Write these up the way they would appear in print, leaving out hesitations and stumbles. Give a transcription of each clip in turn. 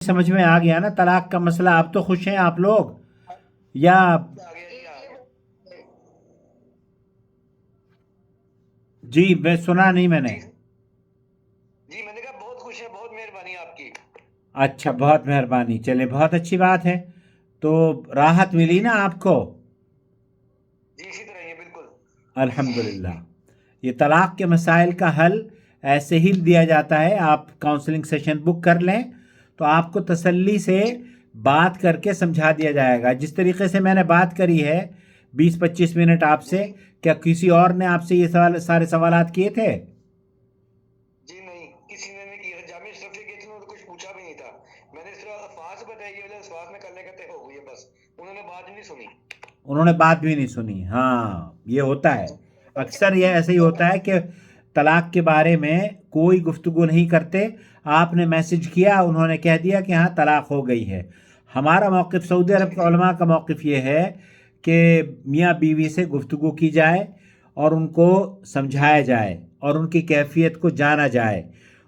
समझ में आ गया ना तलाक का मसला। अब तो खुश हैं आप लोग या? जी मैं सुना नहीं मैंने। जी जी, मैंने कहा बहुत खुश है, बहुत मेहरबानी आपकी। अच्छा बहुत मेहरबानी, चले बहुत अच्छी बात है। तो राहत जी मिली जी ना आपको? जी, इसी तरह ही है बिल्कुल। अल्हम्दुलिल्लाह। ये तलाक के मसाइल का हल ऐसे ही दिया जाता है। आप काउंसलिंग सेशन बुक कर लें तो आपको तसल्ली से जी बात करके समझा दिया जाएगा। जिस तरीके से मैंने बात करी है 20-25 मिनट आपसे, जी क्या किसी और ने आपसे ये सवाल सारे सवालात किए थे? जी, नहीं किसी ने नहीं किया। जामिया अशरफ से गए थे, उन्होंने कुछ पूछा भी नहीं था। मैंने सिर्फ अल्फाज बताया, ये वाले अल्फाज में करने का तय हो गई है बस। उन्होंने बात ही नहीं सुनी। उन्होंने बात भी नहीं सुनी। हाँ ये होता है, अक्सर ये ऐसे ही होता है कि तलाक के बारे में कोई गुफ्तगू नहीं करते। आपने मैसेज किया, उन्होंने कह दिया कि हाँ तलाक हो गई है। हमारा मौक़िफ़, सऊदी अरब जी के जी उलमा का मौक़िफ़ ये है कि मियाँ बीवी से गुफ्तगू की जाए और उनको जी समझाया जाए और उनकी कैफियत को जाना जाए।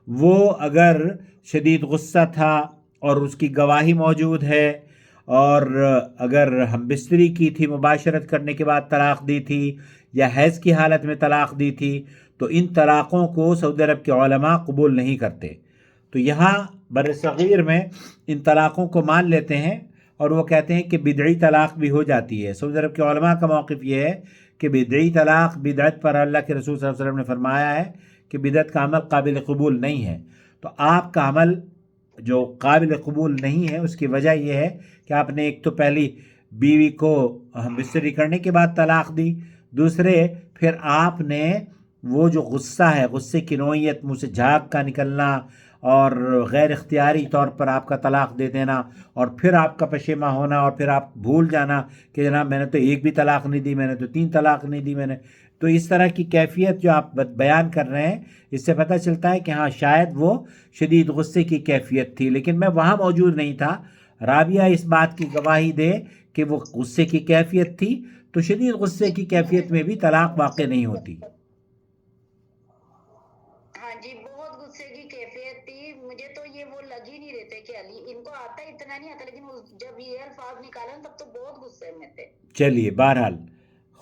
वो अगर शदीद गुस्सा था और उसकी गवाही मौजूद है, और अगर हम बिस्तरी की थी, मुबाशरत करने के बाद तलाक़ दी थी, या हैज़ की हालत में तलाक़ दी थी, तो इन तलाक़ों को सऊदी अरब के उलमा कबूल नहीं करते। तो यहाँ बर्सग़ीर में इन तलाक़ों को मान लेते हैं और वो कहते हैं कि बिदई तलाक़ भी हो जाती है। सऊदी अरब के उलमा का मौक़िफ़ ये है कि बिदई तलाक़, बिदअत पर अल्लाह के रसूल सल्लल्लाहु अलैहि वसल्लम ने फरमाया है कि बिदअत का अमल काबिल कबूल नहीं है। तो आपका अमल जो काबिल कबूल नहीं है उसकी वजह यह है कि आपने एक तो पहली बीवी को हम बिस्तरी करने के बाद तलाक़ दी, दूसरे फिर आपने वो जो गुस्सा है, गुस्से की नोयत, मुँह से झाग का निकलना और गैर इख्तियारी तौर पर आपका तलाक़ दे देना, और फिर आपका पशेमा होना, और फिर आप भूल जाना कि जनाब मैंने तो एक भी तलाक़ नहीं दी, मैंने तो 3 तलाक़ नहीं दी मैंने। तो इस तरह की कैफियत जो आप बयान कर रहे हैं, इससे पता चलता है कि हाँ शायद वो शदीद गुस्से की कैफियत थी, लेकिन मैं वहाँ मौजूद नहीं था। राबिया इस बात की गवाही दे कि वो गुस्से की कैफियत थी, तो शदीद गुस्से की कैफियत में भी तलाक़ वाक़ नहीं होती। हाँ जी, बहुत गुस्से की कैफियत थी। मुझे तो ये वो लग ही नहीं रहे थे कि अली इनको आता, इतना नहीं आता, लेकिन जब ये अल्फाज निकाला तब तो बहुत गुस्से में थे। चलिए बहरहाल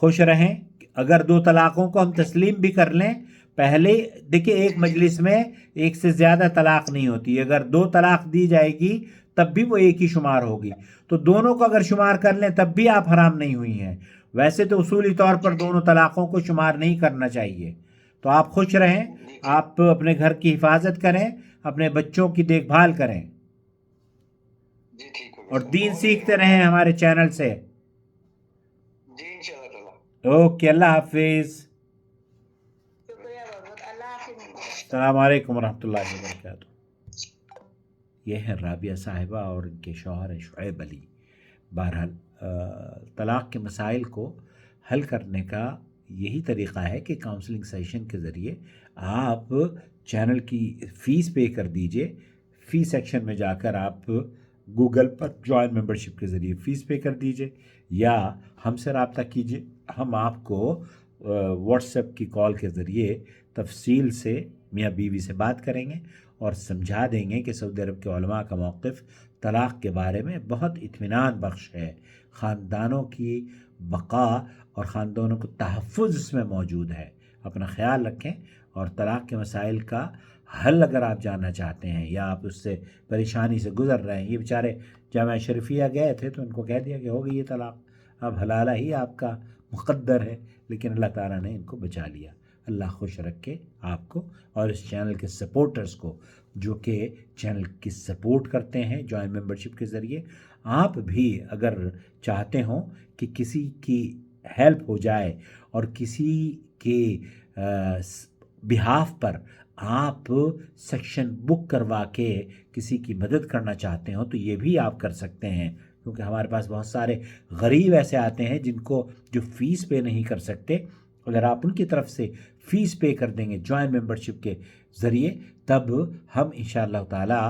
खुश रहें। अगर 2 तलाक़ों को हम तस्लीम भी कर लें, पहले देखिए एक जी जी मजलिस में एक से ज़्यादा तलाक़ नहीं होती। अगर 2 तलाक़ दी जाएगी तब भी वो एक ही शुमार होगी। तो दोनों को अगर शुमार कर लें तब भी आप हराम नहीं हुई हैं। वैसे तो उसूली तौर पर जी जी दोनों तलाक़ों को शुमार नहीं करना चाहिए। तो आप खुश रहें, जी ठीक आप अपने घर की हिफाजत करें, अपने बच्चों की देखभाल करें जी ठीक हो और गया, दीन बहुत सीखते मेहरबानी रहें आपकी। हमारे चैनल से। जी इंशाल्लाह ताला। ओके, अल्लाह हाफिज़। शुक्रिया बहुत बहुत, अल्लाह हाफिज़। अस्सलाम वालेकुम रहमतुल्लाहि व बरकातुहू। ये हैं राबिया साहिबा और इनके शौहर हैं शुएब अली। बहरहाल तलाक़ के मसाइल को हल करने का यही तरीक़ा है कि काउंसलिंग सेशन के ज़रिए आप चैनल की फ़ीस पे कर दीजिए। फ़ी सेक्शन में जाकर आप गूगल पर जॉइन मेंबरशिप के ज़रिए फ़ीस पे कर दीजिए, या हमसे रब्ता कीजिए। हम आपको व्हाट्सएप की कॉल के ज़रिए तफसील से मियाँ बीवी से बात करेंगे और समझा देंगे कि सऊदी अरब के उलमा का मौक़िफ़ तलाक़ के बारे में बहुत इत्मीनान बख्श है। ख़ानदानों की बक़ा और ख़ानदानों को तहफ़्फ़ुज़ इसमें मौजूद है। अपना ख़्याल रखें, और तलाक़ के मसाइल का हल अगर आप जानना चाहते हैं या आप उससे परेशानी से गुज़र रहे हैं। ये बेचारे जामिया शरीफिया गए थे तो उनको कह दिया कि हो गई ये तलाक़, अब हलाला ही आपका मुक़द्दर है, लेकिन अल्लाह ताला ने इनको बचा लिया। अल्लाह खुश रखे आपको और इस चैनल के सपोर्टर्स को, जो कि चैनल की सपोर्ट करते हैं जॉइन मेंबरशिप के ज़रिए। आप भी अगर चाहते हों कि किसी की हेल्प हो जाए और किसी के बिहाफ पर आप सेक्शन बुक करवा के किसी की मदद करना चाहते हो, तो ये भी आप कर सकते हैं, क्योंकि हमारे पास बहुत सारे गरीब ऐसे आते हैं जिनको जो फ़ीस पे नहीं कर सकते। अगर आप उनकी तरफ से फ़ीस पे कर देंगे जॉइन मेंबरशिप के ज़रिए, तब हम इंशाअल्लाह ताला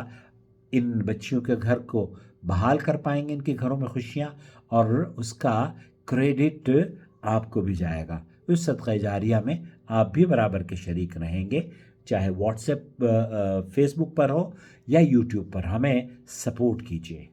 इन बच्चियों के घर को बहाल कर पाएंगे, इनके घरों में खुशियाँ, और उसका क्रेडिट आपको भी जाएगा। उस सदक़ा जारिया में आप भी बराबर के शरीक रहेंगे। چاہے واٹس ایپ فیس بک پر ہو یا یوٹیوب پر. ہمیں سپورٹ کیجیے.